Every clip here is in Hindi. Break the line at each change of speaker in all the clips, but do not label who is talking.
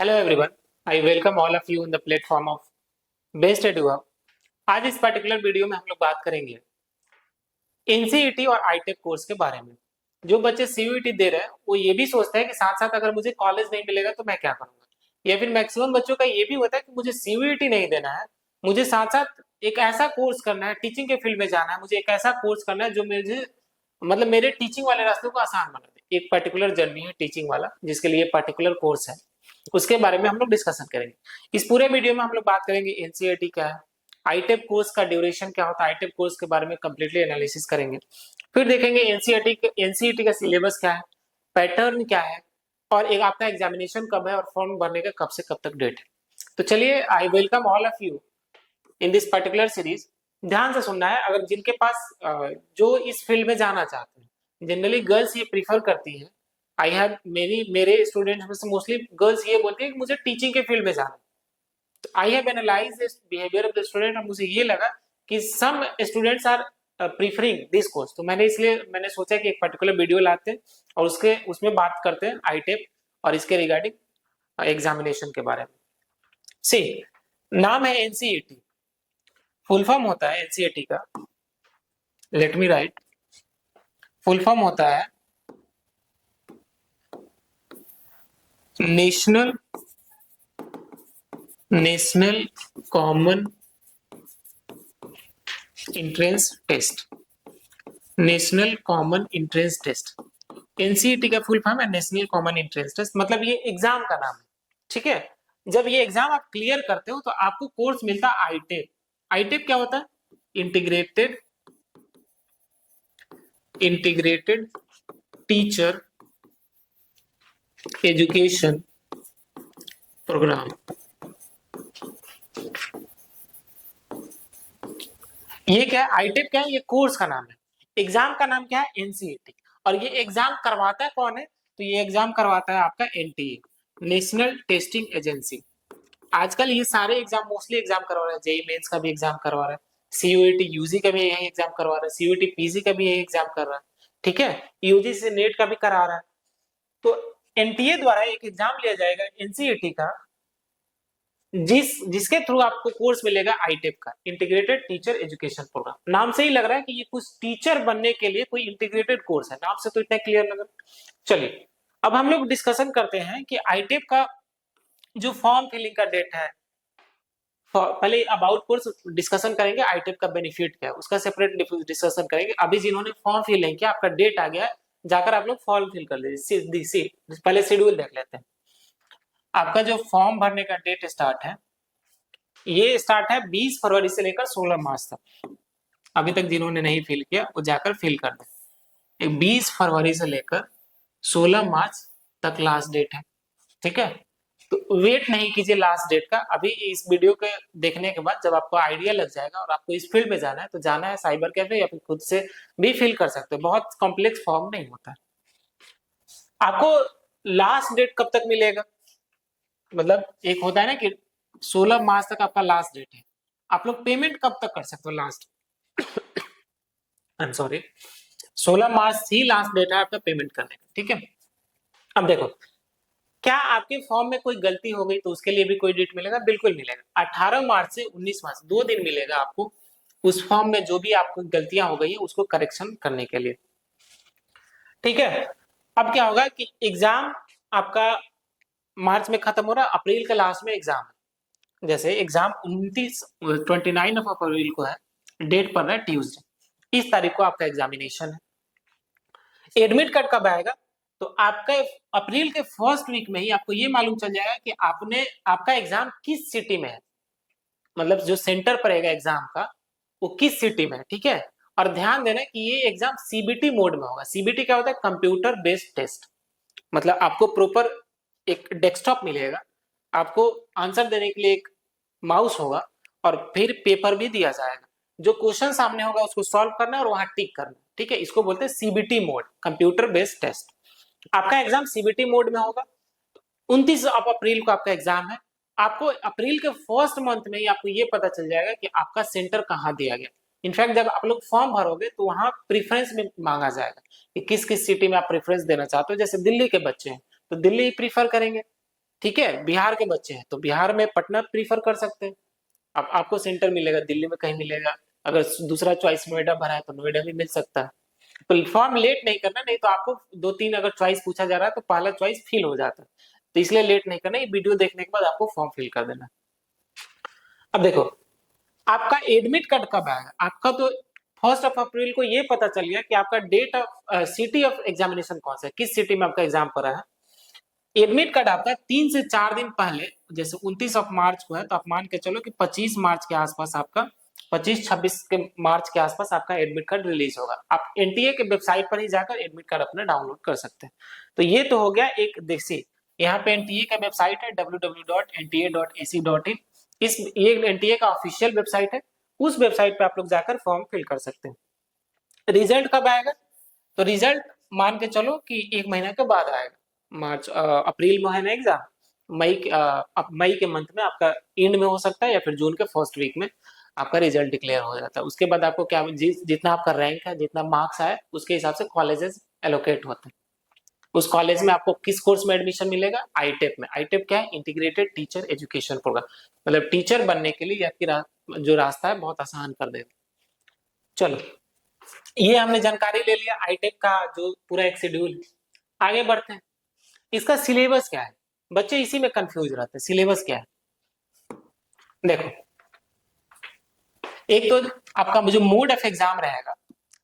Hello everyone, I welcome all of you in the platform of best edu hub. आज इस पर्टिकुलर वीडियो में हम लोग बात करेंगे एनसीईटी और आईटेक कोर्स के बारे में। जो बच्चे सीयूईटी दे रहे हैं वो ये भी सोचते हैं कि साथ साथ अगर मुझे कॉलेज नहीं मिलेगा तो मैं क्या करूंगा, या फिर मैक्सिमम बच्चों का ये भी होता है कि मुझे सीयूईटी नहीं देना है, मुझे साथ साथ एक ऐसा कोर्स करना है, टीचिंग के फील्ड में जाना है, मुझे एक ऐसा कोर्स करना है जो मुझे मतलब मेरे टीचिंग वाले रास्ते को आसान बना दे। एक पर्टिकुलर जर्नी है टीचिंग वाला जिसके लिए पर्टिकुलर कोर्स है, उसके बारे में हम लोग डिस्कशन करेंगे। इस पूरे वीडियो में हम लोग बात करेंगे एनसीईटी क्या है, आईटेप कोर्स का ड्यूरेशन क्या होता है, आईटेप कोर्स के बारे में कंप्लीटली एनालिसिस करेंगे। फिर देखेंगे एनसीईटी का सिलेबस क्या है, पैटर्न क्या है, और एक आपका एग्जामिनेशन कब है और फॉर्म भरने का कब से कब तक डेट है। तो चलिए, I welcome all of you in this particular series. ध्यान से सुनना है, अगर जिनके पास जो इस फील्ड में जाना चाहते हैं, जनरली गर्ल्स ये प्रीफर करती हैं। आई हैव मेरे स्टूडेंट्स में से मोस्टली गर्ल्स ये बोलती है कि मुझे टीचिंग के फील्ड में जाना है। तो I have analyse this behaviour of the student, और मुझे ये लगा कि some students are preferring this course. तो मैंने सोचा कि एक पर्टिकुलर वीडियो लाते हैं और उसमें बात करते हैं आईटेप और इसके रिगार्डिंग एग्जामिनेशन के बारे में। सी, नाम है एनसीईटी, फुल फॉर्म होता है एनसीईटी का, let me write, full form होता है national common entrance test. National common entrance test, NCET का फुल फॉर्म है नेशनल कॉमन एंट्रेंस टेस्ट। मतलब ये एग्जाम का नाम है, ठीक है। जब ये एग्जाम आप क्लियर करते हो तो आपको कोर्स मिलता है आईटेप। आईटेप क्या होता है? Integrated teacher education programme. ये क्या है? आईटेप क्या है? ये कोर्स का नाम है। एग्जाम का नाम क्या है? एनसीईटी। और ये एग्जाम करवाता है कौन है? तो ये एग्जाम करवाता है आपका एनटीए, नेशनल टेस्टिंग एजेंसी। आजकल ये सारे एग्जाम मोस्टली एग्जाम करवा रहा है, जेई मेंस का भी एग्जाम करवा रहा है, सीयूईटी यूजी का भी यही एग्जाम करवा रहा है, सीयूईटी पीजी का भी यही एग्जाम कर रहा है, ठीक है। यूजीसी नेट का भी करा रहा है। तो एनटीए द्वारा एक एग्जाम लिया जाएगा एनसीईटी का, जिसके थ्रू आपको कोर्स मिलेगा आईटेप का, इंटीग्रेटेड टीचर एजुकेशन प्रोग्राम। नाम से ही लग रहा है कि ये कुछ टीचर बनने के लिए कोई इंटीग्रेटेड कोर्स है, नाम से तो इतना क्लियर लग रहा है। चलिए, अब हम लोग डिस्कशन करते हैं कि आईटेप का जो फॉर्म फिलिंग का डेट है, पहले अबाउट कोर्स डिस्कशन करेंगे, आईटेप का बेनिफिट क्या है उसका सेपरेट डिस्कशन करेंगे। अभी जिन्होंने फॉर्म फिल नहीं किया, आपका डेट आ गया है, जाकर आप लोग फॉर्म फिल कर लीजिए। पहले शेड्यूल देख लेते हैं। आपका जो फॉर्म भरने का डेट स्टार्ट है, ये स्टार्ट है 20 फरवरी से लेकर 16 मार्च तक। अभी तक जिन्होंने नहीं फिल किया वो जाकर फिल कर दे। 20 फरवरी से लेकर 16 मार्च तक लास्ट डेट है, ठीक है। तो वेट नहीं कीजिए लास्ट डेट का। अभी इस वीडियो के देखने के बाद जब आपको आइडिया लग जाएगा और आपको इस फील्ड में जाना है तो जाना है साइबर कैफे, या फिर खुद से भी फिल कर सकते हो। बहुत कॉम्प्लेक्स फॉर्म नहीं होता है। आपको लास्ट डेट कब तक मिलेगा? मतलब एक होता है ना कि 16 मार्च तक आपका लास्ट डेट है, आप लोग पेमेंट कब तक कर सकते हो? Last I am sorry, 16 March ही लास्ट डेट है आपका पेमेंट करने का, ठीक है। अब देखो, क्या आपके फॉर्म में कोई गलती हो गई तो उसके लिए भी कोई डेट मिलेगा? बिल्कुल मिलेगा। 18 मार्च से 19 मार्च 2 दिन मिलेगा आपको उस फॉर्म में जो भी आपको गलतियां हो गई है उसको करेक्शन करने के लिए, ठीक है। अब क्या होगा कि एग्जाम आपका मार्च में खत्म हो रहा है, अप्रैल के लास्ट में एग्जाम है। जैसे एग्जाम 29 ऑफ अप्रैल को है, डेट पड़ रहा है ट्यूसडे, इस तारीख को आपका एग्जामिनेशन है। एडमिट कार्ड कब आएगा? तो आपका अप्रैल के फर्स्ट वीक में ही आपको ये मालूम चल जाएगा कि आपका एग्जाम किस सिटी में है, मतलब जो सेंटर पड़ेगा एग्जाम का वो किस सिटी में है, ठीक है। और ध्यान देना कि ये एग्जाम सीबीटी मोड में होगा। सीबीटी क्या होता है? Computer based test. मतलब आपको प्रॉपर एक डेस्कटॉप मिलेगा, आपको आंसर देने के लिए एक माउस होगा, और फिर पेपर भी दिया जाएगा। जो क्वेश्चन सामने होगा उसको सॉल्व करना है और वहां टिक करना, ठीक है। इसको बोलते हैं CBT mode, computer based test. आपका एग्जाम सीबीटी मोड में होगा। 29 अप्रैल को आपका एग्जाम है। आपको अप्रैल के फर्स्ट मंथ में ही आपको ये पता चल जाएगा कि आपका सेंटर कहाँ दिया गया। इनफैक्ट जब आप लोग फॉर्म भरोगे तो वहां प्रेफरेंस में मांगा जाएगा कि किस किस सिटी में आप प्रेफरेंस देना चाहते हो। जैसे दिल्ली के बच्चे हैं तो दिल्ली प्रीफर करेंगे, ठीक है, बिहार के बच्चे हैं तो बिहार में पटना प्रीफर कर सकते हैं। अब आपको सेंटर मिलेगा, दिल्ली में कहीं मिलेगा। अगर दूसरा चॉइस नोएडा भरा है तो नोएडा भी मिल सकता है। तो फॉर्म लेट नहीं करना, नहीं तो आपको दो तीन अगर चॉइस पूछा जा रहा है तो पहला चॉइस फिल हो जाता है। तो इसलिए लेट नहीं करना, ये वीडियो देखने के बाद आपको फॉर्म फिल कर देना। अब देखो, आपका एडमिट कार्ड कब आएगा? आपका तो 1 अप्रैल को ये पता चल गया कि आपका date of city of examination कौन सा है, किस सिटी में आपका एग्जाम पड़ा है। एडमिट कार्ड आपका 3 से 4 दिन पहले, जैसे 29 मार्च को है तो आप मान के चलो कि 25 मार्च के आसपास आपका 25-26 के मार्च के आसपास आपका एडमिट कार्ड रिलीज होगा। आप एनटीए के वेबसाइट पर ही जाकर एडमिट कार्ड अपना डाउनलोड कर सकते हैं। तो ये तो हो गया एक। देखिए यहाँ पे एनटीए का वेबसाइट है www.nta.ac.in। इस ये एनटीए का ऑफिशियल वेबसाइट है, उस वेबसाइट पे आप लोग जाकर फॉर्म फिल कर सकते हैं। रिजल्ट कब आएगा? तो रिजल्ट मान के चलो कि 1 महीना के बाद आएगा। अप्रैल में है ना एग्जाम, मई के मंथ में आपका एंड में हो सकता है या फिर जून के फर्स्ट वीक में आपका रिजल्ट डिक्लेयर हो जाता है। उसके बाद आपको क्या, जितना आपका रैंक है, जितना मार्क्स आए, उसके हिसाब से कॉलेजेस एलोकेट होते हैं। उस कॉलेज में आपको किस कोर्स में एडमिशन मिलेगा? आईटेप में। आईटेप क्या है? Integrated teacher education programme. मतलब टीचर बनने के लिए आपकी जो रास्ता है बहुत आसान कर देगा। चलो, ये हमने जानकारी ले लिया आईटेप का जो पूरा एक शेड्यूल। आगे बढ़ते हैं, इसका सिलेबस क्या है? बच्चे इसी में कंफ्यूज रहते हैं, सिलेबस क्या है। देखो, एक तो आपका जो मोड ऑफ एग्जाम रहेगा,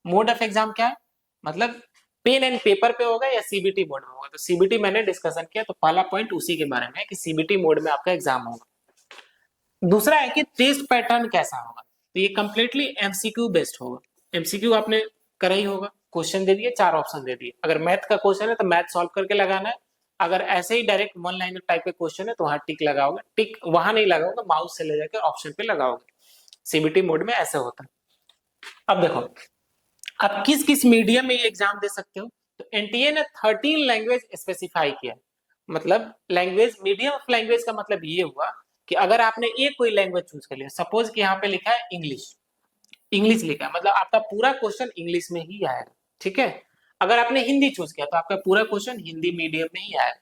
मोड ऑफ एग्जाम क्या है? मतलब पेन एंड पेपर पे होगा या सीबीटी मोड में होगा। तो सीबीटी मैंने डिस्कशन किया, तो पहला पॉइंट उसी के बारे में है कि सीबीटी मोड में आपका एग्जाम होगा। दूसरा है कि टेस्ट पैटर्न कैसा होगा। तो ये कंप्लीटली एमसीक्यू बेस्ड होगा। एमसीक्यू आपने करा ही होगा, क्वेश्चन दे दिए, 4 ऑप्शन दे दिए। अगर मैथ का क्वेश्चन है तो मैथ सॉल्व करके लगाना है। अगर ऐसे ही डायरेक्ट वन लाइनर टाइप के क्वेश्चन है तो वहां टिक लगाओगे, टिक वहां नहीं लगाओगे, माउस से ले जाकर ऑप्शन पे लगाओगे। सीबीटी मोड में ऐसे होता है। अब देखो, आप किस किस मीडियम में ये एग्जाम दे सकते हो। तो एनटीए ने 13 लैंग्वेज स्पेसिफाई किया। मतलब लैंग्वेज, मीडियम ऑफ लैंग्वेज का मतलब ये हुआ कि अगर आपने एक कोई लैंग्वेज चूज कर लिया, सपोज कि यहाँ पे लिखा है इंग्लिश, इंग्लिश लिखा है, मतलब आपका पूरा क्वेश्चन इंग्लिश में ही आएगा। ठीक है, अगर आपने हिंदी चूज किया तो आपका पूरा क्वेश्चन हिंदी मीडियम में ही आएगा।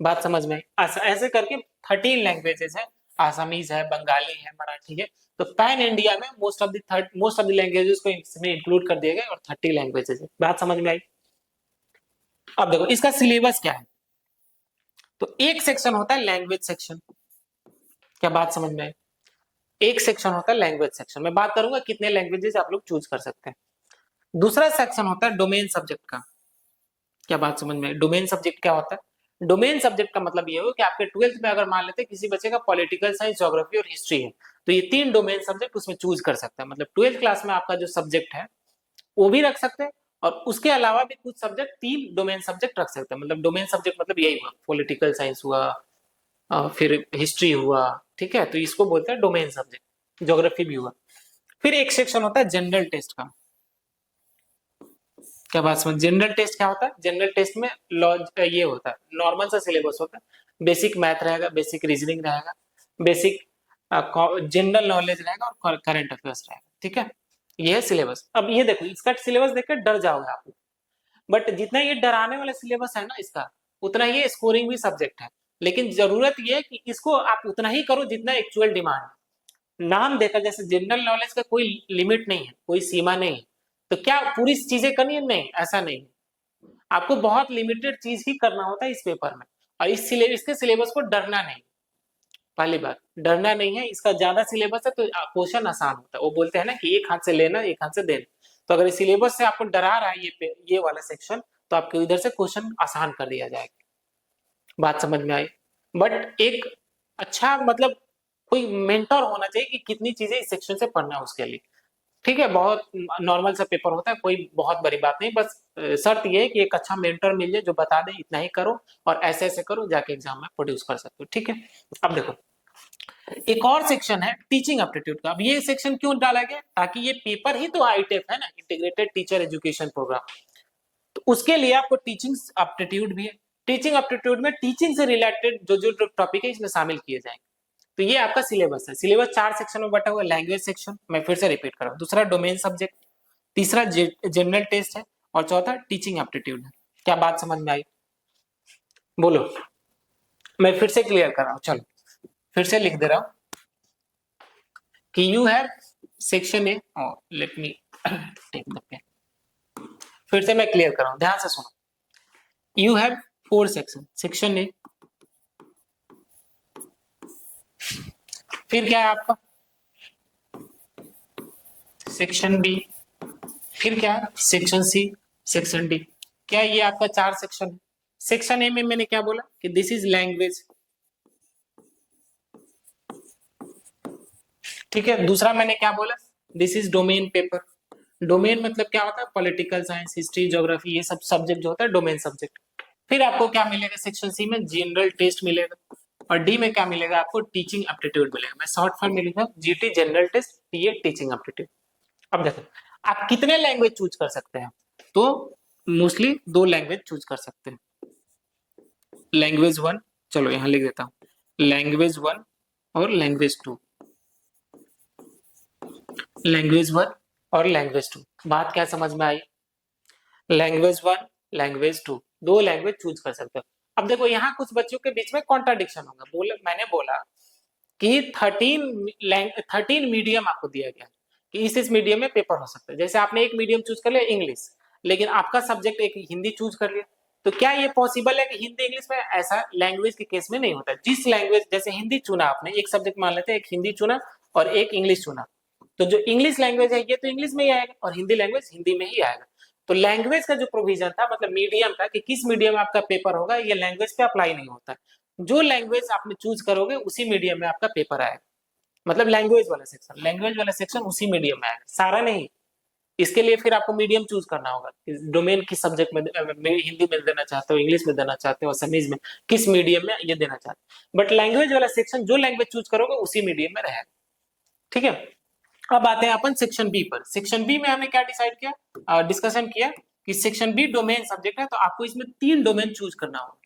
बात समझ में आई? ऐसे करके 13 लैंग्वेजेस है, आसामीज है, बंगाली है, मराठी है। तो पैन इंडिया में मोस्ट ऑफ द लैंग्वेजेस को इसमें इंक्लूड कर दिए गए और 30 लैंग्वेजेस है। बात समझ में आई? अब देखो इसका सिलेबस क्या है। तो एक सेक्शन होता है लैंग्वेज सेक्शन। क्या बात समझ में आई? एक सेक्शन होता है लैंग्वेज सेक्शन। मैं बात करूंगा कितने लैंग्वेजेस आप लोग चूज कर सकते हैं। दूसरा सेक्शन होता है डोमेन सब्जेक्ट का। क्या बात समझ में? डोमेन सब्जेक्ट क्या होता है? डोमेन सब्जेक्ट का मतलब ये हो कि आपके 12th में अगर मान लेते हैं किसी बच्चे का पॉलिटिकल साइंस, ज्योग्राफी और हिस्ट्री है, तो ये 3 डोमेन सब्जेक्ट उसमें चूज कर सकता है। मतलब 12th क्लास में आपका जो सब्जेक्ट है वो भी रख सकते हैं, और उसके अलावा भी कुछ सब्जेक्ट, 3 डोमेन सब्जेक्ट रख सकते हैं। मतलब डोमेन सब्जेक्ट मतलब यही हुआ, पॉलिटिकल साइंस हुआ, फिर हिस्ट्री हुआ। ठीक है, तो इसको बोलते हैं डोमेन सब्जेक्ट। ज्योग्राफी भी हुआ। फिर एक सेक्शन होता है जनरल टेस्ट का। क्या बात समझ? जनरल टेस्ट क्या होता है? जनरल टेस्ट में ये होता है, नॉर्मल सा सिलेबस होता है। बेसिक मैथ रहेगा, बेसिक रीजनिंग रहेगा, बेसिक जनरल नॉलेज रहेगा और करंट अफेयर्स रहेगा। ठीक है, ये है सिलेबस। अब ये देखो, इसका सिलेबस देखकर डर जाओगे आप, बट जितना ये डराने वाला सिलेबस है ना इसका, उतना ये स्कोरिंग भी सब्जेक्ट है। लेकिन जरूरत ये है कि इसको आप उतना ही करो जितना एक्चुअल डिमांड है। नाम देखा, जैसे जनरल नॉलेज का कोई लिमिट नहीं है, कोई सीमा नहीं है। तो क्या पूरी चीजें करनी है? नहीं, ऐसा नहीं है। आपको बहुत लिमिटेड चीज ही करना होता है इस पेपर में। और इसके सिलेबस को डरना नहीं। पहली बात, डरना नहीं है। इसका ज्यादा सिलेबस है तो क्वेश्चन आसान होता है। वो बोलते हैं ना कि एक हाथ से लेना, एक हाथ से देना। तो अगर इस सिलेबस से आपको डरा रहा है ये वाला सेक्शन, तो आपके इधर से क्वेश्चन आसान कर दिया जाएगा। बात समझ में आई? बट एक अच्छा, मतलब कोई मेंटर होना चाहिए कि कितनी चीजें इस सेक्शन से पढ़ना है उसके लिए। ठीक है, बहुत नॉर्मल सा पेपर होता है, कोई बहुत बड़ी बात नहीं। बस शर्त ये है कि एक अच्छा मेंटर मिल जाए जो बता दे इतना ही करो और ऐसे ऐसे करो, जाके एग्जाम में प्रोड्यूस कर सकते हो। ठीक है, अब देखो एक और सेक्शन है टीचिंग एप्टीट्यूड का। अब ये सेक्शन क्यों डाला गया? ताकि ये पेपर ही तो आईटेप है ना, इंटीग्रेटेड टीचर एजुकेशन प्रोग्राम। तो उसके लिए आपको टीचिंग एप्टीट्यूड भी है। टीचिंग एप्टीट्यूड में टीचिंग से रिलेटेड जो जो टॉपिक है इसमें शामिल किए जाएंगे। तो ये आपका सिलेबस है। सिलेबस 4 सेक्शन में बटा हुआ है। लैंग्वेज सेक्शन, मैं फिर से रिपीट कर रहा हूं, दूसरा डोमेन सब्जेक्ट, तीसरा जनरल टेस्ट है, और चौथा टीचिंग एप्टीट्यूड है। क्या बात समझ में आई? बोलो। मैं फिर से क्लियर कर रहा हूं, चलो फिर से लिख दे रहा हूं कि you have section A, let me take the pen. फिर से मैं क्लियर कर रहा हूं, ध्यान से सुनो। You have 4 section, section A, फिर क्या है आपका सेक्शन बी, फिर क्या है सेक्शन सी, सेक्शन डी। क्या ये आपका 4 सेक्शन है। सेक्शन ए में मैंने क्या बोला कि दिस इज लैंग्वेज, ठीक है। दूसरा मैंने क्या बोला, this is domain paper. Domain मतलब क्या होता है, पॉलिटिकल साइंस, हिस्ट्री, ज्योग्राफी, ये सब सब्जेक्ट जो होता है डोमेन सब्जेक्ट। फिर आपको क्या मिलेगा सेक्शन सी में, जनरल टेस्ट मिलेगा, और डी में क्या मिलेगा आपको, टीचिंग एप्टीट्यूड मिलेगा। मैं शॉर्ट फॉर्म में लिखा जीटी जनरल टेस्ट, ये टीचिंग एप्टीट्यूड। अब देखो आप कितने लैंग्वेज चूज कर सकते हैं, तो मोस्टली 2 लैंग्वेज चूज कर सकते हैं। लैंग्वेज 1, चलो यहां लिख देता हूं, लैंग्वेज 1 और लैंग्वेज 2, लैंग्वेज 1 और लैंग्वेज 2। बात क्या समझ में आई, लैंग्वेज 1 लैंग्वेज 2, 2 लैंग्वेज चूज कर सकते हो। अब देखो यहाँ कुछ बच्चों के बीच में कॉन्ट्राडिक्शन होगा, मैंने बोला कि 13 मीडियम आपको दिया गया कि इस मीडियम में पेपर हो सकता है। जैसे आपने एक मीडियम चूज कर लिया इंग्लिश, लेकिन आपका सब्जेक्ट एक हिंदी चूज कर लिया, तो क्या ये पॉसिबल है कि हिंदी इंग्लिश में, ऐसा लैंग्वेज के केस में नहीं होता। जिस लैंग्वेज, जैसे हिंदी चुना आपने, एक सब्जेक्ट मान लेते हैं, एक हिंदी चुना और एक इंग्लिश चुना, तो जो इंग्लिश लैंग्वेज है ये तो इंग्लिश में ही आएगा और हिंदी लैंग्वेज हिंदी में ही आएगा। तो लैंग्वेज का जो प्रोविजन था, मतलब मीडियम का कि किस मीडियम में आपका पेपर होगा, ये लैंग्वेज पे अप्लाई नहीं होता। जो लैंग्वेज आपने चूज करोगे उसी मीडियम में आपका पेपर आएगा, मतलब लैंग्वेज वाला सेक्शन उसी मीडियम में आएगा, सारा नहीं। इसके लिए फिर आपको मीडियम चूज करना होगा, डोमेन किस सब्जेक्ट में, हिंदी में देना चाहते हो, इंग्लिश में देना चाहते हो, असमीज में, किस मीडियम में ये देना चाहते हो। बट लैंग्वेज वाला सेक्शन जो लैंग्वेज चूज करोगे उसी मीडियम में रहेगा, ठीक है। अब आते हैं अपन सेक्शन बी पर। सेक्शन बी में हमने क्या डिसाइड किया, डिस्कशन किया कि सेक्शन बी डोमेन सब्जेक्ट है, तो आपको इसमें 3 डोमेन चूज करना होगा।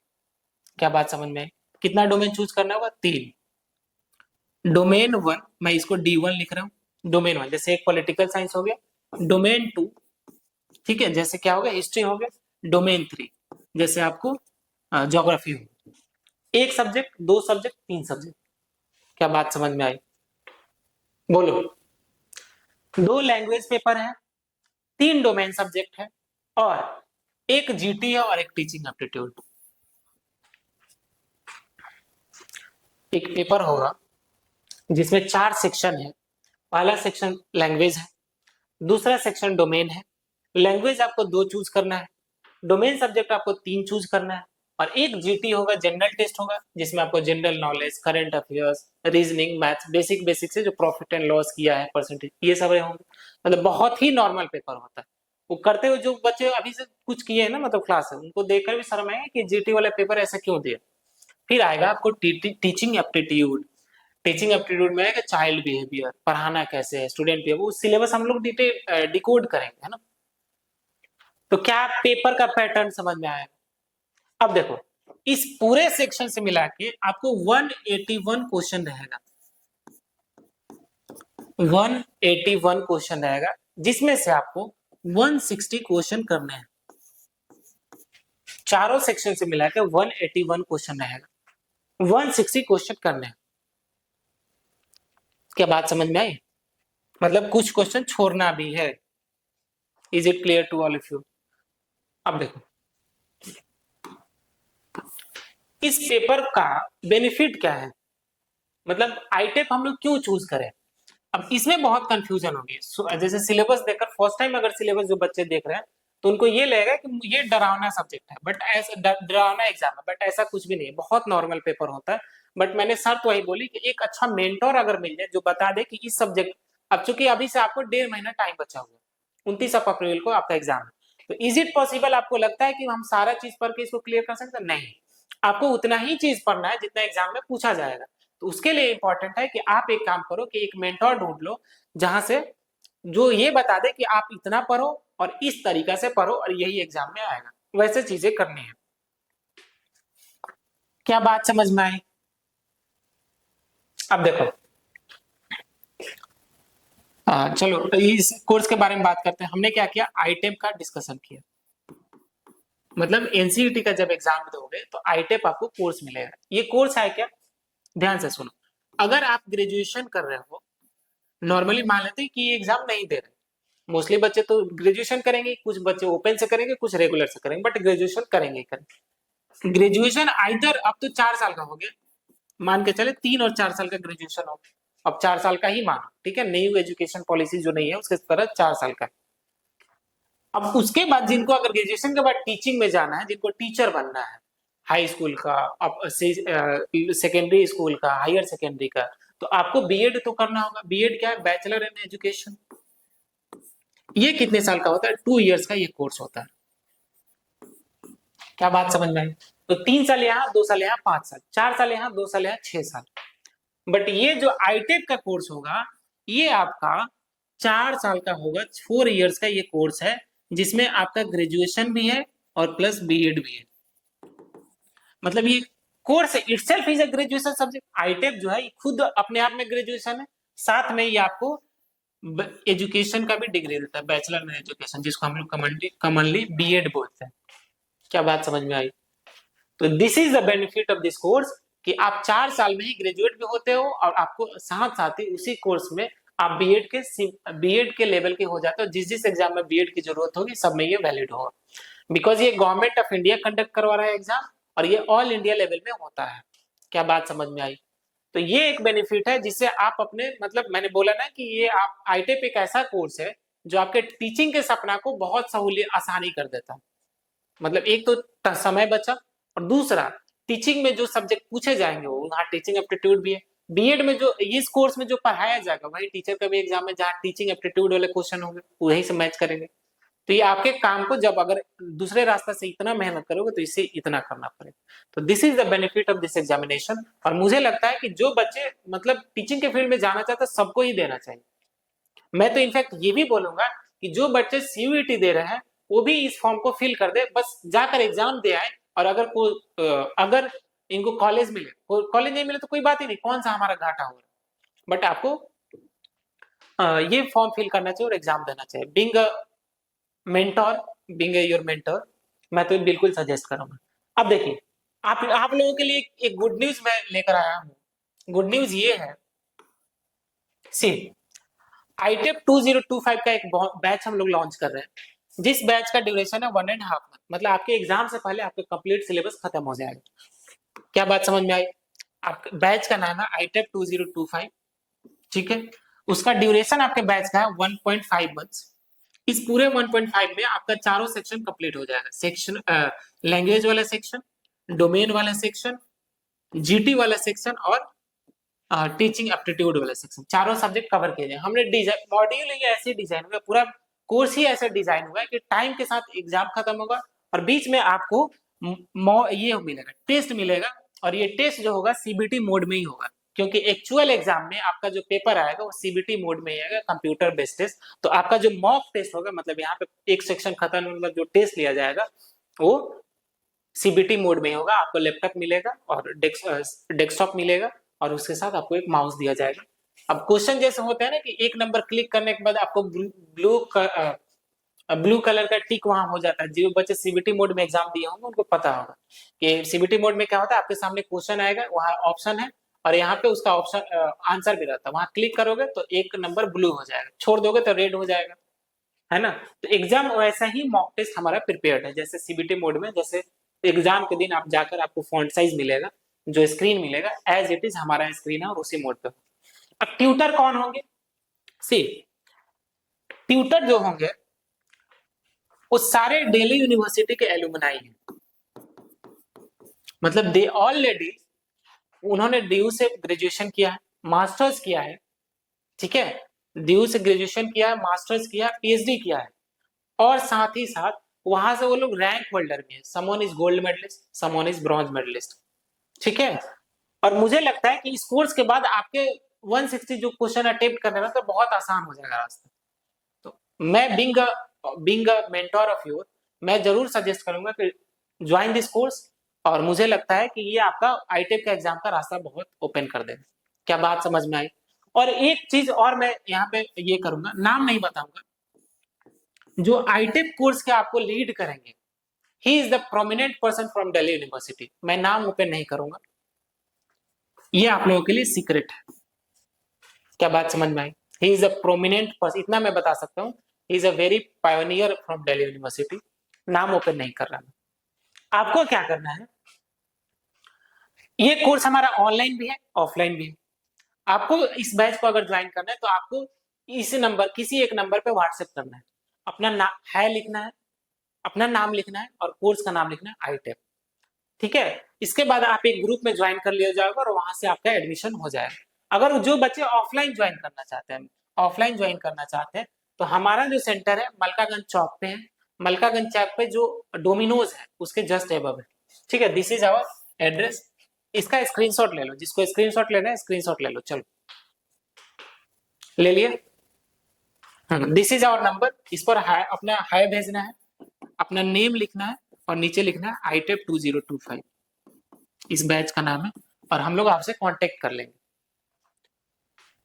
क्या बात समझ में आई, कितना डोमेन चूज करना होगा, 3। डोमेन 1, मैं इसको D1 लिख रहा हूं, डोमेन 1 जैसे एक पॉलिटिकल साइंस हो गया। डोमेन 2, ठीक है, जैसे क्या हो गया, हिस्ट्री हो गया। डोमेन 3 जैसे आपको ज्योग्राफी हो। एक सब्जेक्ट, 2 सब्जेक्ट, 3 सब्जेक्ट। क्या बात समझ में आई, बोलो। 2 लैंग्वेज पेपर है, 3 डोमेन सब्जेक्ट है, और एक जीटी है और एक टीचिंग एप्टीट्यूड। एक पेपर होगा जिसमें 4 सेक्शन है। पहला सेक्शन लैंग्वेज है, दूसरा सेक्शन डोमेन है। लैंग्वेज आपको 2 चूज करना है, डोमेन सब्जेक्ट आपको 3 चूज करना है, और एक जीटी होगा, जनरल टेस्ट होगा, जिसमें आपको general knowledge, current affairs, reasoning, maths, basic से जो प्रॉफिट एंड लॉस किया है, परसेंटेज, ये सब होंगे। मतलब बहुत ही नॉर्मल पेपर होता है। वो करते हुए जो बच्चे अभी से कुछ किए हैं ना, मतलब क्लास है, उनको देखकर भी शर्म आएगा कि जीटी वाला पेपर ऐसा क्यों दिया। फिर आएगा आपको टीचिंग एप्टीट्यूड। टीचिंग एप्टीट्यूड में है चाइल्ड बिहेवियर, पढ़ाना कैसे है, स्टूडेंट बिहेवियर, वो सिलेबस हम लोग डिटेल डिकोड करेंगे, है ना। तो क्या पेपर का पैटर्न समझ में आएगा। अब देखो इस पूरे सेक्शन से मिला के आपको 181 क्वेश्चन रहेगा, 181 क्वेश्चन रहेगा, जिसमें से आपको 160 क्वेश्चन करने हैं। चारों सेक्शन से मिला के 181 क्वेश्चन रहेगा, 160 क्वेश्चन करने हैं। क्या बात समझ में आई, मतलब कुछ क्वेश्चन छोड़ना भी है। Is it clear to all of you. अब देखो इस पेपर का बेनिफिट क्या है, मतलब आईटेप हम लोग क्यों चूज करें। अब इसमें बहुत कंफ्यूजन होगी। जैसे सिलेबस देखकर फर्स्ट टाइम अगर सिलेबस जो बच्चे देख रहे हैं तो उनको ये लगेगा कि ये डरावना सब्जेक्ट है, बट ऐसा डरावना एग्जाम है, बट ऐसा कुछ भी नहीं है, बहुत नॉर्मल पेपर होता है। बट मैंने शर्त वही बोली कि एक अच्छा मेंटोर अगर मिल जाए जो बता दे कि इस सब्जेक्ट, अब चूंकि अभी से आपको 1.5 महीना टाइम बचा हुआ है, 29 अप्रैल को आपका एग्जाम है, तो इज इट पॉसिबल, आपको लगता है कि हम सारा चीज पढ़ के इसको क्लियर कर सकते हैं, नहीं। आपको उतना ही चीज पढ़ना है जितना एग्जाम में पूछा जाएगा। तो उसके लिए इंपॉर्टेंट है कि आप एक काम करो कि एक मेंटोर ढूंढ लो, जहां से जो ये बता दे कि आप इतना पढ़ो और इस तरीका से पढ़ो और यही एग्जाम में आएगा, वैसे चीजें करनी है। क्या बात समझ में आई। अब देखो चलो इस कोर्स के बारे में बात करते हैं। हमने क्या किया, आईटेम का डिस्कशन किया, मतलब एनसीईटी का जब एग्जाम दोगे तो आईटेप आपको कोर्स मिलेगा। ये कोर्स है क्या, ध्यान से सुनो। अगर आप ग्रेजुएशन कर रहे हो, नॉर्मली मान लेते हैं कि ये एग्जाम नहीं दे रहे, मोस्टली बच्चे तो ग्रेजुएशन करेंगे, कुछ बच्चे ओपन से करेंगे, कुछ रेगुलर से करेंगे, बट ग्रेजुएशन करेंगे ही करेंगे। ग्रेजुएशन आइदर अब तो 4 साल का हो गया, मान के चले 3 और 4 साल का ग्रेजुएशन हो, अब 4 साल का ही मानो, ठीक है, न्यू एजुकेशन पॉलिसी जो नहीं है उसके तरह 4 साल का। अब उसके बाद जिनको अगर ग्रेजुएशन के बाद टीचिंग में जाना है, जिनको टीचर बनना है, हाई स्कूल का, अब सेकेंडरी स्कूल का, हायर सेकेंडरी का, तो आपको बीएड तो करना होगा। बीएड क्या है, बैचलर इन एजुकेशन। ये कितने साल का होता है, 2 इयर्स का ये कोर्स होता है। क्या बात समझ में आई? तो 3 साल यहाँ, 2 साल यहाँ, 5 साल, 4 साल यहाँ, 2 साल यहाँ, 6 साल। बट ये जो आईटेक का कोर्स होगा, ये आपका 4 साल का होगा, 4 इयर्स का ये कोर्स है, जिसमें आपका ग्रेजुएशन भी है और प्लस बीएड भी है। मतलब ये course itself is a graduation subject. आईटेक जो है खुद अपने आप में ग्रेजुएशन है, साथ में ये आपको एजुकेशन का भी डिग्री देता है, बैचलर इन एजुकेशन, जिसको हम लोग कॉमनली बीएड बोलते हैं। क्या बात समझ में आई? तो this is the benefit of this course, कि आप 4 साल में ही ग्रेजुएट भी होते हो और आपको साथ साथ ही उसी कोर्स में आप बीएड के लेवल के हो जाते हो। जिस जिस एग्जाम में बीएड की जरूरत होगी सब में ये वैलिड होगा, बिकॉज ये गवर्नमेंट ऑफ इंडिया कंडक्ट करवा रहा है एग्जाम, और ये ऑल इंडिया लेवल में होता है। क्या बात समझ में आई? तो ये एक बेनिफिट है जिससे आप अपने, मतलब मैंने बोला ना कि ये आप आईटेप एक ऐसा कोर्स है जो आपके टीचिंग के सपना को बहुत सहूलियत आसानी कर देता है। मतलब एक तो समय बचा, और दूसरा टीचिंग में जो सब्जेक्ट पूछे जाएंगे वो वहाँ टीचिंग एप्टीट्यूड भी है। बीएड में जो इस कोर्स में जो पढ़ाया जाएगा वही टीचर का भी एग्जाम में, जहाँ टीचिंग एप्टीट्यूड वाले क्वेश्चन होंगे वही से मैच करेंगे। तो ये आपके काम को, जब अगर दूसरे रास्ते से इतना मेहनत करोगे तो इससे इतना करना पड़ेगा। तो this is the benefit of this examination. और मुझे लगता है कि जो बच्चे मतलब टीचिंग के फील्ड में जाना चाहते हैं सबको ही देना चाहिए। मैं तो इनफैक्ट ये भी बोलूंगा कि जो बच्चे सीयूईटी दे रहे हैं वो भी इस फॉर्म को फिल कर दे, बस जाकर एग्जाम दे आए। और अगर इनको कॉलेज मिले, कॉलेज नहीं मिले तो कोई बात ही नहीं, कौन सा हमारा घाटा हो रहा है, बट आपको ये फॉर्म फिल करना चाहिए और एग्जाम देना चाहिए। Being mentor, being your mentor, मैं तो बिल्कुल सजेस्ट करूंगा। अब देखिए, आप लोगों के लिए एक गुड न्यूज मैं लेकर आया हूँ। गुड न्यूज ये है, सी आईटेप 2025 का एक बैच हम लोग लॉन्च कर रहे हैं, जिस बैच का ड्यूरेशन है 1.5 मंथ। मतलब आपके एग्जाम से पहले आपका कंप्लीट सिलेबस खत्म हो जाएगा। क्या बात समझ में आई? आपके बैच का नाम है आईटेप 2025, ठीक है। उसका ड्यूरेशन आपके बैच का है 1.5 मंथ्स। इस पूरे 1.5 में आपका चारों सेक्शन कंप्लीट हो जाएगा। सेक्शन लैंग्वेज वाला सेक्शन, डोमेन वाला सेक्शन, जीटी वाला सेक्शन और टीचिंग एप्टीट्यूड वाला सेक्शन, चारों सब्जेक्ट कवर किए जाए। हमने डिजाइन मॉड्यूल ये ऐसे डिजाइन हुआ, पूरा कोर्स ही ऐसा डिजाइन हुआ है कि टाइम के साथ एग्जाम खत्म होगा और बीच में आपको ये मिलेगा, टेस्ट मिलेगा। और ये टेस्ट जो होगा सीबीटी मोड में ही होगा, क्योंकि एक्चुअल एग्जाम में आपका जो पेपर आएगा वो सीबीटी मोड में ही आएगा, कंप्यूटर बेस्ड टेस्ट। तो आपका जो मॉक टेस्ट होगा, मतलब यहाँ पे एक सेक्शन खत्म, मतलब जो टेस्ट लिया जाएगा वो सीबीटी मोड में होगा। आपको लैपटॉप मिलेगा और डेस्कटॉप मिलेगा, और उसके साथ आपको एक माउस दिया जाएगा। अब क्वेश्चन जैसे होते हैं ना कि एक नंबर क्लिक करने के बाद आपको ब्लू कलर का टिक वहां हो जाता है। जो बच्चे सीबीटी मोड में एग्जाम दिए होंगे उनको पता होगा कि सीबीटी मोड में क्या होता है। आपके सामने क्वेश्चन आएगा, वहां ऑप्शन है और यहाँ पे उसका ऑप्शन आंसर भी रहता है। वहां क्लिक करोगे तो एक नंबर ब्लू हो जाएगा, छोड़ दोगे तो रेड हो जाएगा, है ना। तो एग्जाम वैसा ही मॉक टेस्ट हमारा प्रिपेयर्ड है, जैसे सीबीटी मोड में, जैसे एग्जाम के दिन आप जाकर आपको फॉन्ट साइज मिलेगा, जो स्क्रीन मिलेगा एज इट इज हमारा स्क्रीन है और उसी मोड पे। अब ट्यूटर कौन होंगे? सी ट्यूटर जो होंगे वो सारे दिल्ली यूनिवर्सिटी के एलुमनाई हैं। मतलब दे ऑलरेडी, उन्होंने डीयू से ग्रेजुएशन किया है, मास्टर्स किया है, ठीक है, डीयू से ग्रेजुएशन किया है, मास्टर्स किया है, पीएचडी किया है, और साथ ही साथ वहां से वो लोग रैंक होल्डर भी है। Someone is gold medallist, someone is bronze medallist, ठीक है। और मुझे लगता है कि इस कोर्स के बाद आपके 160 जो क्वेश्चन अटेम्प्ट करने में तो बहुत आसान हो जाएगा रास्ता। तो मैं बिंग मेंटोर ऑफ योर, मैं जरूर सजेस्ट करूंगा कि ज्वाइन दिस कोर्स। और मुझे लगता है कि ये आपका आईटेप का एग्जाम का रास्ता बहुत ओपन कर देगा। क्या बात समझ में आई? और एक चीज और मैं यहाँ पे ये करूंगा, नाम नहीं बताऊंगा, जो आईटेप कोर्स के आपको लीड करेंगे he is the prominent person from Delhi university. मैं नाम ओपन नहीं करूंगा, ये आप लोगों के लिए सीक्रेट है। क्या बात समझ में आई? He is a prominent person, इतना मैं बता सकता हूँ, he is a very pioneer from Delhi University. नाम ओपन नहीं कर रहा मैं। आपको क्या करना है, ये कोर्स हमारा ऑनलाइन भी है ऑफलाइन भी है। आपको इस बैच को अगर ज्वाइन करना है तो आपको इस नंबर, किसी एक नंबर पे व्हाट्सएप करना है, अपना नाम है लिखना है, अपना नाम लिखना है और कोर्स का नाम लिखना है ITEP। ठीक है, इसके बाद आप एक ग्रुप में ज्वाइन कर लिया जाएगा और वहां से आपका एडमिशन हो जाएगा। अगर जो बच्चे ऑफलाइन ज्वाइन करना चाहते हैं, तो हमारा जो सेंटर है मलकागंज चौक पे है। मलकागंज चौक पे जो डोमिनोज है उसके जस्ट एबव है। ठीक है, दिस इज आवर एड्रेस। इसका स्क्रीनशॉट ले लो, जिसको स्क्रीनशॉट लेना है स्क्रीनशॉट ले लो। चलो ले लिए। दिस इज आवर नंबर, इस पर हाय, अपना हाय भेजना है, अपना नेम लिखना है और नीचे लिखना है ITEP 2025, इस बैच का नाम है, और हम लोग आपसे कांटेक्ट कर लेंगे।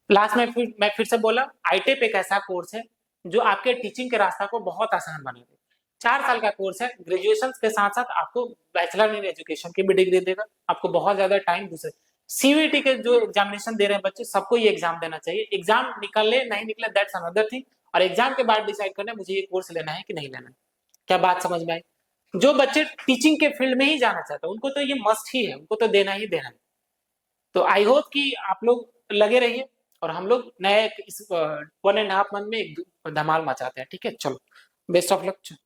लास्ट में मैं फिर से बोला, ITEP एक ऐसा कोर्स है जो आपके टीचिंग के रास्ता को बहुत आसान बना देगा। 4 साल का कोर्स है, ग्रेजुएशन के साथ साथ आपको बैचलर इन एजुकेशन की भी डिग्री देगा। आपको बहुत ज्यादा टाइम, दूसरे CVT के जो एग्जामिनेशन दे रहे हैं बच्चे, सबको ये एग्जाम देना चाहिए। एग्जाम निकले नहीं निकले दैट्स अनदर थिंग, और एग्जाम के बाद डिसाइड करना है मुझे ये कोर्स लेना है कि नहीं लेना है। क्या बात समझ में आई? जो बच्चे टीचिंग के फील्ड में ही जाना चाहते हैं उनको तो ये मस्ट ही है, उनको तो देना ही देना है। तो आई होप कि आप लोग लगे रहिए और हम लोग नए इस 1.5 मंथ में एक धमाल मचाते हैं। ठीक है, चलो बेस्ट ऑफ लक।